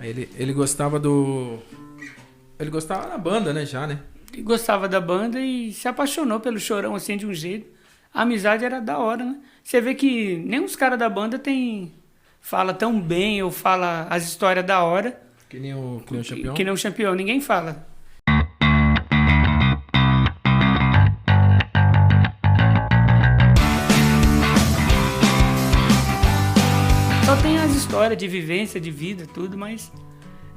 Ele gostava do... Ele gostava da banda, né, já, né? Ele gostava da banda e se apaixonou pelo Chorão, assim, de um jeito. A amizade era da hora, né? Você vê que nem os caras da banda fala tão bem ou fala as histórias da hora. Que nem o Champion. Que nem o Champion, ninguém fala. Só tem as histórias de vivência, de vida, tudo, mas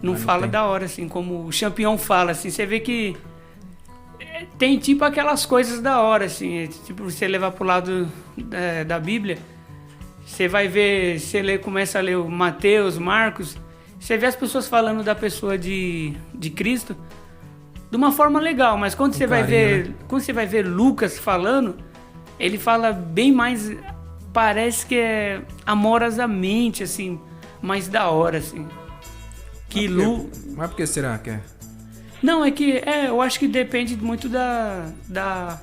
não fala da hora, assim, como o Champion fala, assim. Você vê que tem tipo aquelas coisas da hora, assim, tipo você levar pro lado da Bíblia, você vai ver, começa a ler o Mateus, Marcos, você vê as pessoas falando da pessoa de Cristo de uma forma legal, mas quando você vai ver, né? Quando você vai ver Lucas falando, ele fala bem mais, parece que é amorosamente, assim, mais da hora, assim. Mas por que será que é? Não, é que eu acho que depende muito da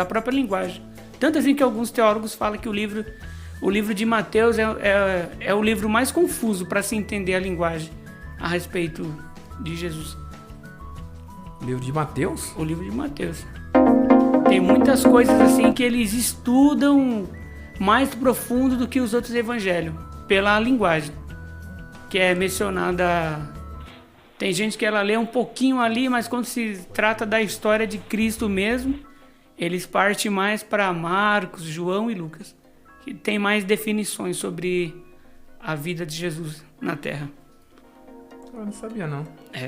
própria linguagem. Tanto assim que alguns teólogos falam que o livro de Mateus é o livro mais confuso para se entender a linguagem a respeito de Jesus. O livro de Mateus? O livro de Mateus. Tem muitas coisas assim que eles estudam mais profundo do que os outros evangelhos, pela linguagem, que é mencionada. Tem gente que ela lê um pouquinho ali, mas quando se trata da história de Cristo mesmo, eles partem mais para Marcos, João e Lucas, que tem mais definições sobre a vida de Jesus na Terra. Eu não sabia, não. A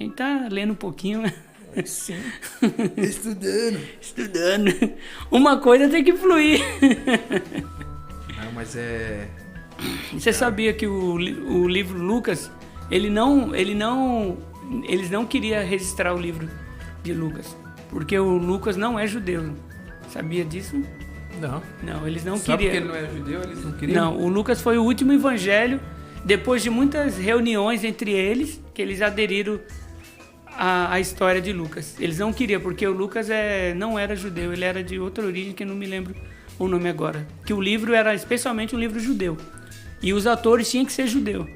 gente tá lendo um pouquinho, né? Sim. Estudando. Uma coisa tem que fluir. Não, mas Você sabia que o livro Lucas... Eles não queriam registrar o livro de Lucas, porque o Lucas não é judeu. Sabia disso? Não, eles não queriam. Só porque ele não é judeu, eles não queriam? Não, o Lucas foi o último evangelho, depois de muitas reuniões entre eles, que eles aderiram à história de Lucas. Eles não queriam, porque o Lucas não era judeu, ele era de outra origem, que eu não me lembro o nome agora. Que o livro era especialmente um livro judeu, e os atores tinham que ser judeus.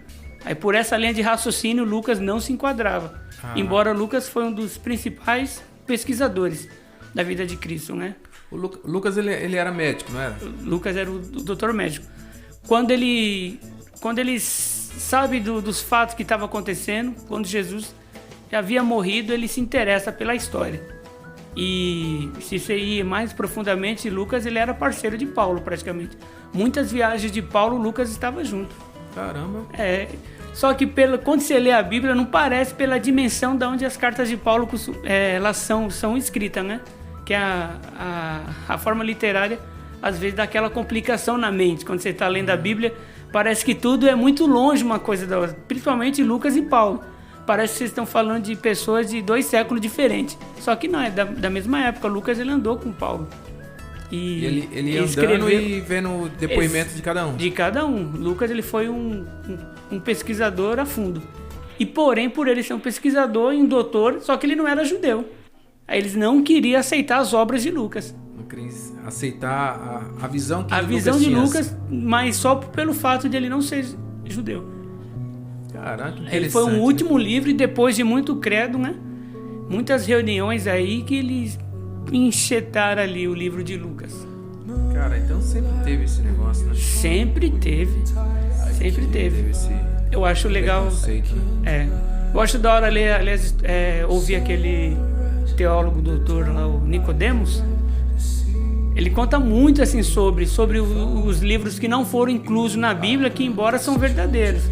Aí por essa linha de raciocínio, Lucas não se enquadrava. Embora Lucas foi um dos principais pesquisadores da vida de Cristo, né? O Lucas, ele era médico, não era? Lucas era o doutor médico. Quando ele sabe dos fatos que estavam acontecendo, quando Jesus havia morrido, ele se interessa pela história. E se você ir mais profundamente, Lucas ele era parceiro de Paulo praticamente. Muitas viagens de Paulo, Lucas estava junto. Caramba. Só que quando você lê a Bíblia, não parece pela dimensão de onde as cartas de Paulo elas são escritas, né? Que a forma literária, às vezes, dá aquela complicação na mente. Quando você está lendo a Bíblia, parece que tudo é muito longe uma coisa da outra. Principalmente Lucas e Paulo. Parece que vocês estão falando de pessoas de 2 séculos diferentes. Só que não, é da mesma época. Lucas ele andou com Paulo. E ele andando e vendo o depoimento de cada um. De cada um. Lucas ele foi um pesquisador a fundo. E porém, por ele ser um pesquisador e um doutor, só que ele não era judeu. Aí eles não queriam aceitar as obras de Lucas. Não queriam aceitar a visão que a Lucas visão de tinha. Lucas, mas só pelo fato de ele não ser judeu. Caraca, que interessante. Ele foi um último livro e depois de muito credo, né? Muitas reuniões aí que eles enxetaram ali o livro de Lucas. Cara, então sempre teve esse negócio, né? Sempre teve. Sempre teve. Eu acho legal. Eu acho da hora ouvir aquele teólogo doutor lá, o Nicodemos. Ele conta muito assim sobre os livros que não foram inclusos na Bíblia, que embora são verdadeiros,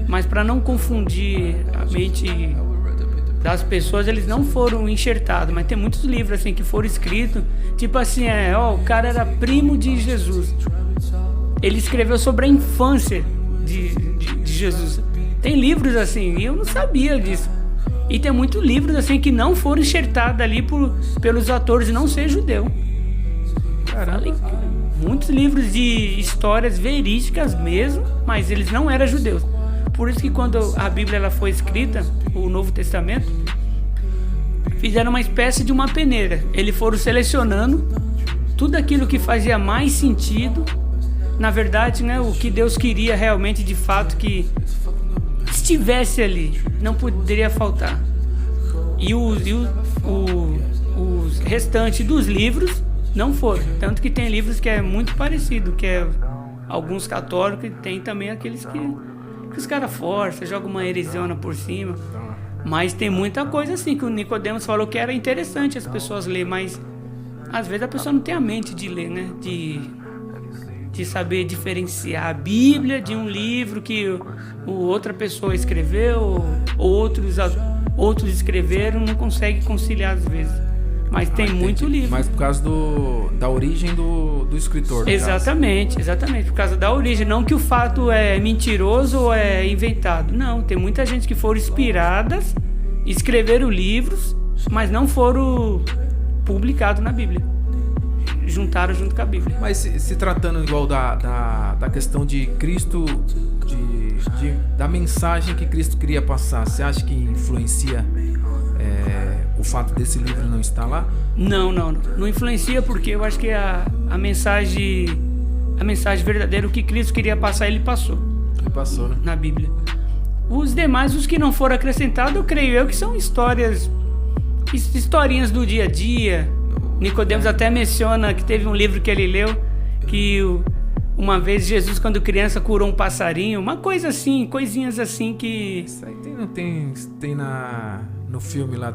mas para não confundir a mente das pessoas, eles não foram enxertados. Mas tem muitos livros assim que foram escritos, tipo assim, o cara era primo de Jesus. Ele escreveu sobre a infância de Jesus. Tem livros assim, e eu não sabia disso. E tem muitos livros assim que não foram enxertados ali pelos atores não ser judeu. Caramba. Muitos livros de histórias verídicas mesmo, mas eles não eram judeus. Por isso que quando a Bíblia ela foi escrita, o Novo Testamento, fizeram uma espécie de uma peneira. Eles foram selecionando tudo aquilo que fazia mais sentido, na verdade, né, o que Deus queria realmente, de fato, que estivesse ali, não poderia faltar. E os restantes dos livros não foram. Tanto que tem livros que é muito parecido, que é alguns católicos, e tem também aqueles que os caras forçam, jogam uma heresiona por cima. Mas tem muita coisa assim, que o Nicodemos falou que era interessante as pessoas lerem, mas às vezes a pessoa não tem a mente de ler, né? De saber diferenciar a Bíblia de um livro que outra pessoa escreveu, ou outros escreveram, não consegue conciliar às vezes. Mas tem muito livro. Mas por causa da origem do escritor. Exatamente, por causa da origem. Não que o fato é mentiroso ou é inventado. Não, tem muita gente que foram inspiradas, escreveram livros, mas não foram publicados na Bíblia. Juntaram junto com a Bíblia. Mas se tratando igual da questão de Cristo, da mensagem que Cristo queria passar, você acha que influencia o fato desse livro não estar lá? Não influencia, porque eu acho que a mensagem verdadeira, o que Cristo queria passar, ele passou. Ele passou, né? Na Bíblia. Os demais, os que não foram acrescentados, eu creio eu que são historinhas do dia a dia. Nicodemos até menciona que teve um livro que ele leu, que uma vez Jesus, quando criança, curou um passarinho, uma coisa assim, coisinhas assim que... Isso aí tem no filme lá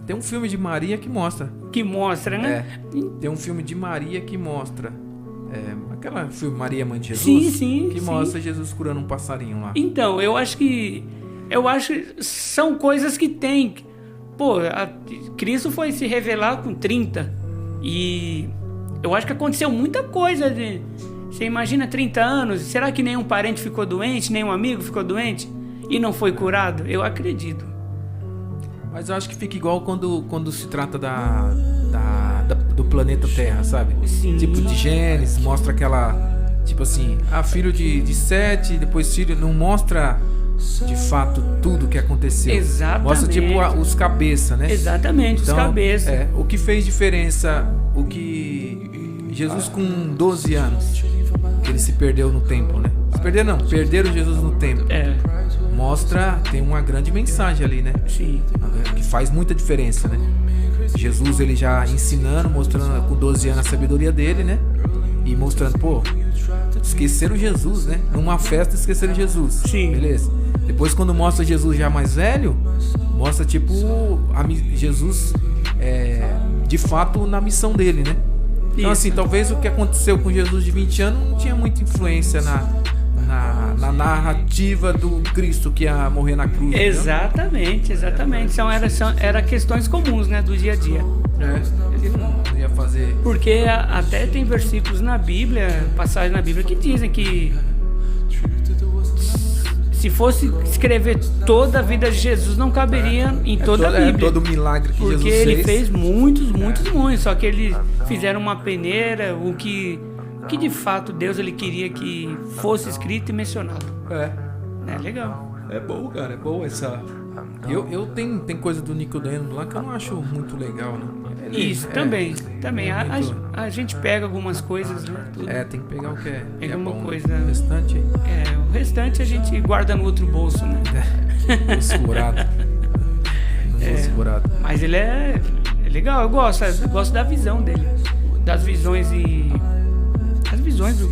Tem um filme de Maria que mostra. Que mostra, né? Tem um filme de Maria que mostra. Aquela filme Maria, Mãe de Jesus. Sim. Que mostra Jesus curando um passarinho lá. Então, eu acho que são coisas que tem. Pô, Cristo foi se revelar com 30. E eu acho que aconteceu muita coisa. Você imagina 30 anos, será que nenhum parente ficou doente, nenhum amigo ficou doente e não foi curado? Eu acredito. Mas eu acho que fica igual quando se trata do planeta Terra, sabe? Sim. Tipo de Gênesis, mostra aquela... Tipo assim, filho de Sete, depois filho... Não mostra de fato tudo que aconteceu. Exatamente. Mostra tipo os cabeças, né? Exatamente, então, os cabeças. O que fez diferença, o que... Jesus com 12 anos, ele se perdeu no templo, né? Perderam Jesus no templo. Mostra, tem uma grande mensagem ali, né? Sim. Que faz muita diferença, né? Jesus, ele já ensinando, mostrando com 12 anos a sabedoria dele, né? E mostrando, esqueceram Jesus, né? Numa festa esqueceram Jesus. Sim. Beleza. Depois, quando mostra Jesus já mais velho, mostra tipo Jesus de fato na missão dele, né? Então, assim, talvez o que aconteceu com Jesus de 20 anos não tinha muita influência na narrativa do Cristo que ia morrer na cruz. Exatamente. Eram questões comuns, né, do dia a dia. Ele não ia fazer... Porque até tem versículos na Bíblia, passagens na Bíblia que dizem que se fosse escrever toda a vida de Jesus, não caberia em toda a Bíblia. Todo o milagre que Jesus fez. Porque ele fez muitos. Só que eles fizeram uma peneira, o que de fato Deus ele queria que fosse escrito e mencionado. É legal. É bom, cara. É bom essa... Tem coisa do Nicodemos lá que eu não acho muito legal, né? Isso, também. A gente pega algumas coisas, né? Tudo. Tem que pegar o que é. Pega uma bom. coisa... O restante... o restante a gente guarda no outro bolso, né? Segurado. Segurado. Mas ele é legal, eu gosto da visão dele. Das visões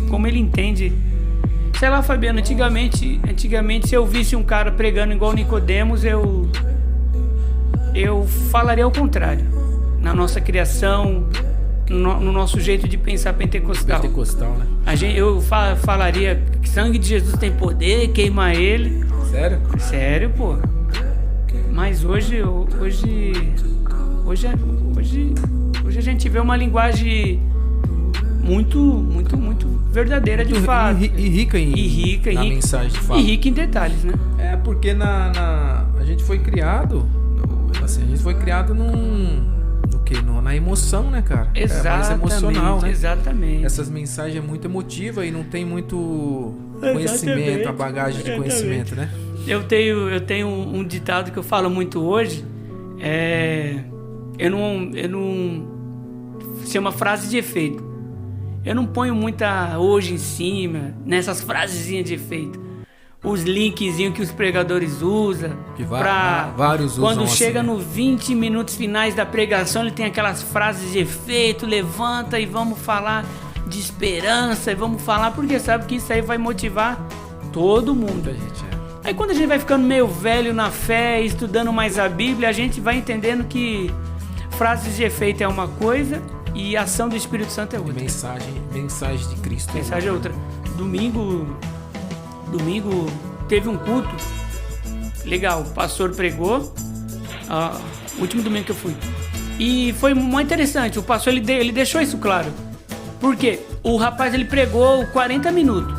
como ele entende. Sei lá, Fabiano, antigamente se eu visse um cara pregando igual Nicodemos, eu falaria ao contrário. Na nossa criação, no nosso jeito de pensar pentecostal. Né? Eu falaria que sangue de Jesus tem poder, queima ele. Sério? Sério, pô. Mas hoje a gente vê uma linguagem muito verdadeira de fato. E rica na mensagem de fato. E rica em detalhes, né? Porque a gente foi criado, na emoção, né, cara? Exatamente, mais emocional, né? Exatamente. Essas mensagens é muito emotiva e não tem muito conhecimento, a bagagem de conhecimento, né? Eu tenho um ditado que eu falo muito hoje, eu não se chama frase de efeito. Eu não ponho muita hoje em cima, nessas frasezinhas de efeito. os linkzinhos que os pregadores usam. Que vários usam. Quando chega assim, nos 20 minutos finais da pregação, ele tem aquelas frases de efeito, levanta e vamos falar de esperança, e vamos falar, porque sabe que isso aí vai motivar todo mundo. Aí quando a gente vai ficando meio velho na fé, estudando mais a Bíblia, a gente vai entendendo que frases de efeito é uma coisa e ação do Espírito Santo é outra. Mensagem de Cristo. Mensagem é outra. Domingo teve um culto legal, o pastor pregou, o último domingo que eu fui, e foi muito interessante. O pastor ele deixou isso claro. Por quê? O rapaz ele pregou 40 minutos.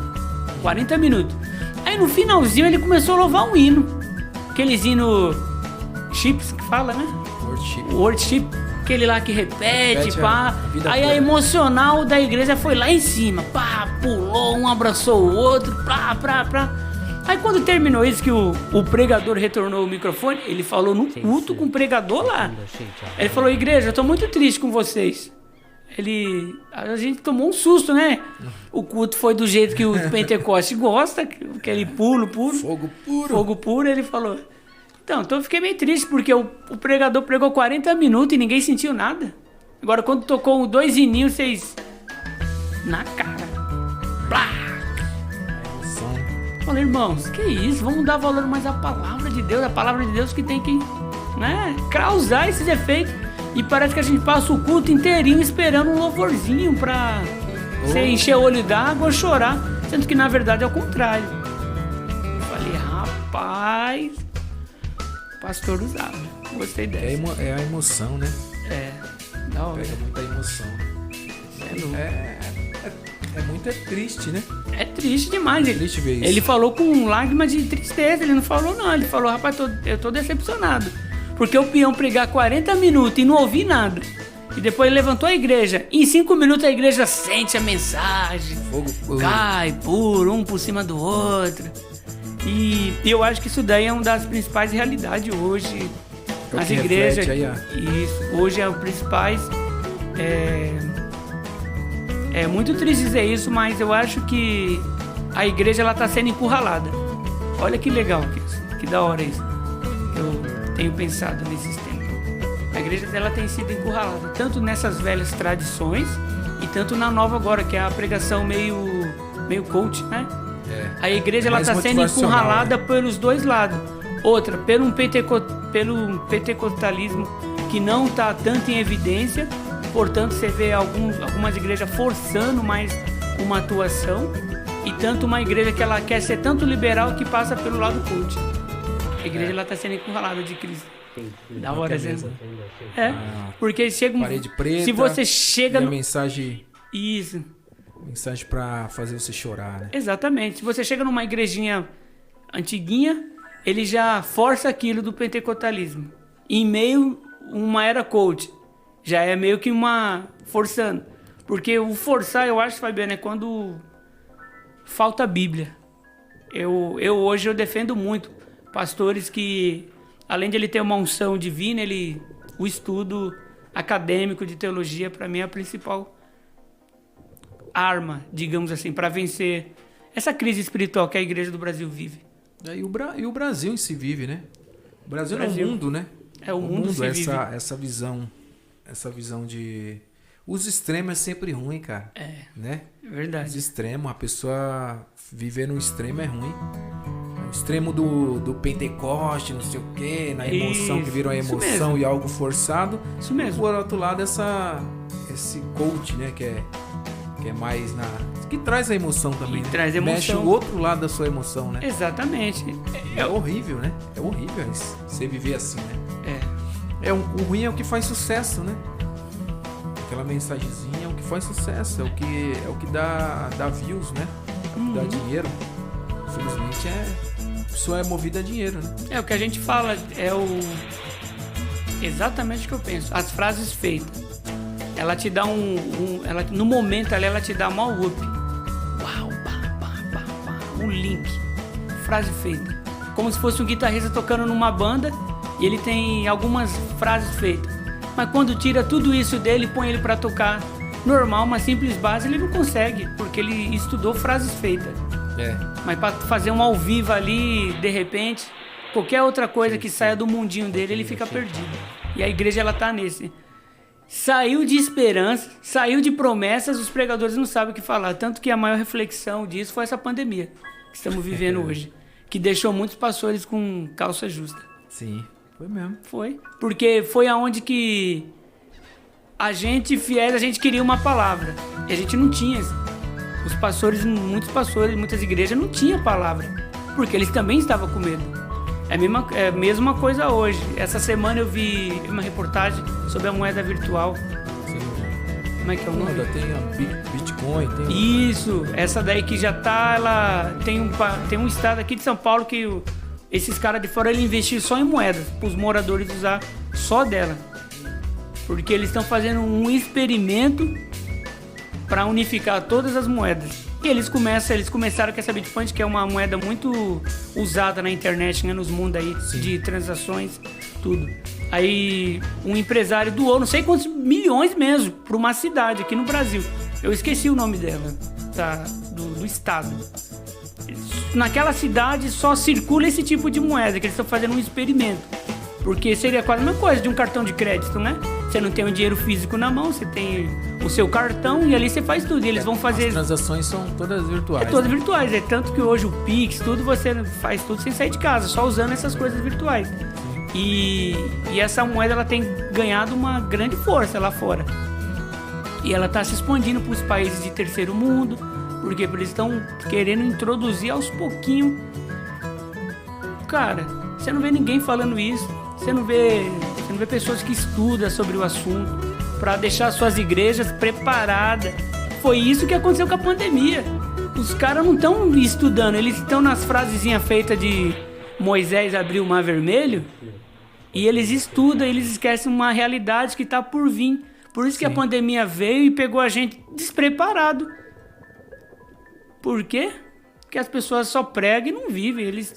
Aí no finalzinho ele começou a louvar um hino. Aqueles hinos chips que fala, né? Worship. Aquele lá que repete, pá. Aí a emocional da igreja foi lá em cima. Pá, pulou, um abraçou o outro. Pá. Aí quando terminou isso, que o pregador retornou o microfone, ele falou no culto com o pregador lá. Ele falou: igreja, eu tô muito triste com vocês. A gente tomou um susto, né? O culto foi do jeito que o Pentecoste gosta, aquele pulo puro. Fogo puro, ele falou. Então eu fiquei meio triste, porque o pregador pregou 40 minutos e ninguém sentiu nada. Agora, quando tocou 2 hininhos, vocês... Na cara. Blá! Falei, irmãos, que isso? Vamos dar valor mais à palavra de Deus. A palavra de Deus que tem que, né, causar esses efeitos. E parece que a gente passa o culto inteirinho esperando um louvorzinho pra você encher o olho d'água ou chorar. Sendo que na verdade é o contrário. Eu falei, rapaz, o pastor usava. Gostei dessa. É a emoção, né? Da hora. Pega muita emoção. É muito triste, né? É triste demais. Triste ver isso. Ele falou com lágrimas de tristeza. Ele não falou, não. Ele falou, rapaz, eu tô decepcionado. Porque o peão pregar 40 minutos e não ouvir nada. E depois ele levantou a igreja. E em 5 minutos a igreja sente a mensagem. Fogo puro. Cai, puro, um por cima do outro. E eu acho que isso daí é uma das principais realidades hoje. Nas igrejas. Isso. Hoje é o principais. É muito triste dizer isso, mas eu acho que a igreja ela tá sendo encurralada. Olha que legal, que da hora isso. Eu tenho pensado nesses tempos. A igreja ela tem sido encurralada, tanto nessas velhas tradições e tanto na nova agora, que é a pregação meio coach, né? A igreja ela está sendo encurralada, né, pelos dois lados. Outra, pelo pentecostalismo que não está tanto em evidência, portanto você vê algumas igrejas forçando mais uma atuação, e tanto uma igreja que ela quer ser tanto liberal que passa pelo lado coach. A igreja está sendo encurralada de Cristo. Da hora, mesmo. Porque chega parede preta, se você chega no... mensagem... Isso. Mensagem para fazer você chorar, né? Exatamente. Se você chega numa igrejinha antiguinha, ele já força aquilo do pentecostalismo. Em meio uma era coach. Já é meio que uma... forçando. Porque o forçar, eu acho, Fabiano, é quando falta a Bíblia. Hoje eu defendo muito pastores que, além de ele ter uma unção divina, o estudo acadêmico de teologia, para mim, é a principal arma, digamos assim, para vencer essa crise espiritual que a igreja do Brasil vive. E o Brasil em si vive, né? O Brasil é o mundo, né? É o mundo se vive. Essa visão de... Os extremos é sempre ruim, cara. Né? É verdade. Os extremos, a pessoa viver no extremo é ruim. O extremo do Pentecoste, não sei o quê, na emoção, que vira uma emoção e algo forçado. Isso mesmo. E por outro lado, esse coach, né, que é mais que traz a emoção também, né? Traz emoção. Mexe o outro lado da sua emoção, né? Exatamente. É horrível, né? É horrível você viver assim, né? O ruim é o que faz sucesso, né? Aquela mensagenzinha é o que faz sucesso, é o que dá views, né? Dá dinheiro. Infelizmente só é movida a dinheiro, né? É o que a gente fala, exatamente o que eu penso. As frases feitas, ela te dá no momento ali, ela te dá mó up. Uau, um link, frase feita. Como se fosse um guitarrista tocando numa banda e ele tem algumas frases feitas. Mas quando tira tudo isso dele e põe ele para tocar normal, uma simples base, ele não consegue, porque ele estudou frases feitas. Mas para fazer um ao vivo ali, de repente, qualquer outra coisa que saia do mundinho dele, ele fica perdido. E a igreja, ela tá nesse. Saiu de esperança, saiu de promessas, os pregadores não sabem o que falar. Tanto que a maior reflexão disso foi essa pandemia que estamos vivendo hoje. Que deixou muitos pastores com calça justa. Sim, foi mesmo. Foi. Porque foi aonde que a gente, fiéis, a gente queria uma palavra. E a gente não tinha. Os pastores, muitas igrejas não tinham palavra. Porque eles também estavam com medo. É a mesma coisa hoje. Essa semana eu vi uma reportagem sobre a moeda virtual. Sim. Como é que é o nome? Tem a Bitcoin. Isso, essa daí que já tá, ela tem um estado aqui de São Paulo que esses caras de fora, ele investiu só em moedas, para os moradores usar só dela. Porque eles estão fazendo um experimento para unificar todas as moedas. E eles começaram com essa Bitcoin, que é uma moeda muito usada na internet, né, nos mundos aí. Sim. De transações, tudo. Aí um empresário doou não sei quantos milhões mesmo para uma cidade aqui no Brasil. Eu esqueci o nome dela, do estado. Naquela cidade só circula esse tipo de moeda, que eles estão fazendo um experimento. Porque seria quase a mesma coisa de um cartão de crédito, né? Você não tem o dinheiro físico na mão, você tem o seu cartão e ali você faz tudo. E eles vão fazer... As transações são todas virtuais. Todas virtuais. É tanto que hoje o Pix, tudo, você faz tudo sem sair de casa, só usando essas coisas virtuais. E essa moeda, ela tem ganhado uma grande força lá fora. E ela está se expandindo para os países de terceiro mundo, porque eles estão querendo introduzir aos pouquinhos. Cara, você não vê ninguém falando isso. Você não vê pessoas que estudam sobre o assunto para deixar suas igrejas preparadas. Foi isso que aconteceu com a pandemia. Os caras não estão estudando, eles estão nas frasezinhas feitas de Moisés abriu o mar vermelho e eles estudam, eles esquecem uma realidade que está por vir. Por isso que a pandemia veio e pegou a gente despreparado. Por quê? Porque as pessoas só pregam e não vivem. Eles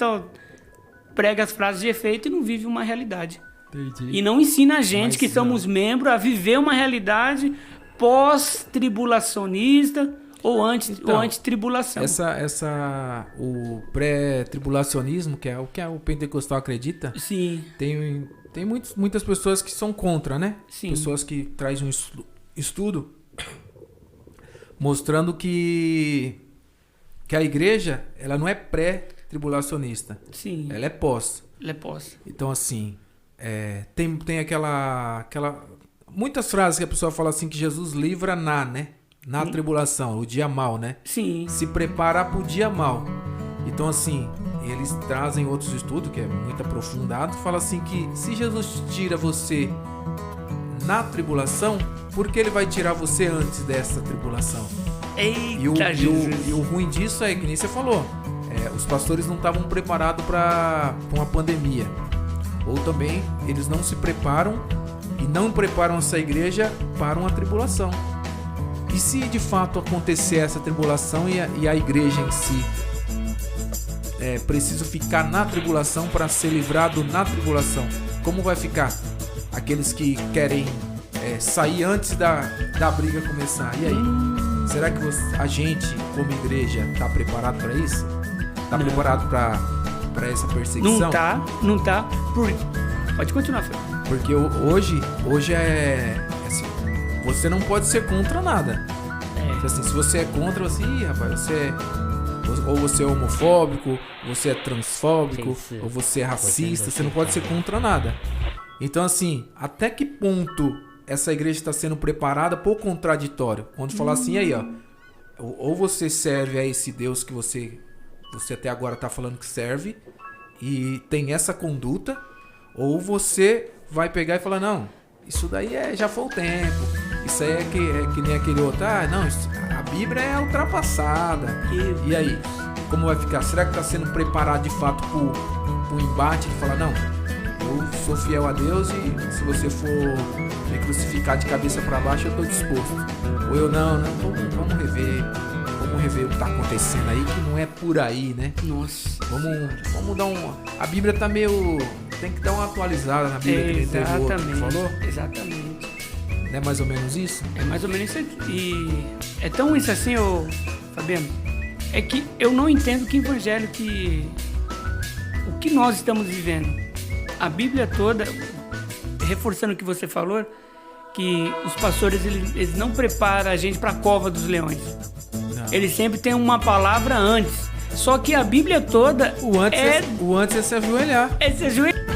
pregam as frases de efeito e não vivem uma realidade. Entendi. E não ensina a gente, que somos membros, a viver uma realidade pós-tribulacionista ou anti-tribulação. O pré-tribulacionismo, que é o pentecostal acredita, sim, tem muitas pessoas que são contra, né? Sim. Pessoas que trazem um estudo mostrando que a igreja, ela não é pré-tribulacionista. Sim. Ela é pós. Ela é pós. Então, assim, tem aquela... Muitas frases que a pessoa fala assim, que Jesus livra na tribulação, o dia mau, né? Sim. Se preparar para o dia mau. Então, assim, eles trazem outros estudos, que é muito aprofundado, fala assim que se Jesus tira você na tribulação, por que ele vai tirar você antes dessa tribulação? Eita, e o ruim disso é que nem você falou, os pastores não estavam preparados para uma pandemia. Ou também eles não se preparam e não preparam essa igreja para uma tribulação. E se de fato acontecer essa tribulação e a igreja em si precisa ficar na tribulação para ser livrado na tribulação, como vai ficar? Aqueles que querem sair antes da briga começar. E aí? Será que a gente, como igreja, está preparado para isso? Está preparado para essa perseguição? Não tá. Pode continuar, Fê. Porque hoje assim, você não pode ser contra nada. Assim, se você é contra, rapaz, ou você é homofóbico, você é transfóbico, ou você é racista, você não pode ser contra nada. Então, assim, até que ponto essa igreja está sendo preparada por contraditório? Quando falar assim, aí, ó, ou você serve a esse Deus que você até agora está falando que serve e tem essa conduta, ou você vai pegar e falar, não, isso daí já foi o tempo, isso aí é que nem aquele outro, não, a Bíblia é ultrapassada. E aí, como vai ficar? Será que está sendo preparado de fato para o embate de falar, não, eu sou fiel a Deus e se você for me crucificar de cabeça para baixo, eu estou disposto. Ou eu não, vamos rever o que está acontecendo aí, que não é por aí, né? Nossa. Vamos dar a Bíblia tá meio... Tem que dar uma atualizada na Bíblia. Exatamente. Que falou? Exatamente. Não é mais ou menos isso? É mais ou menos isso. E é tão isso assim, Fabiano, é que eu não entendo que evangelho o que nós estamos vivendo. A Bíblia toda, reforçando o que você falou, que os pastores eles não preparam a gente para a cova dos leões. Não. Eles sempre têm uma palavra antes. Só que a Bíblia toda o antes é se ajoelhar. É se ajoelhar.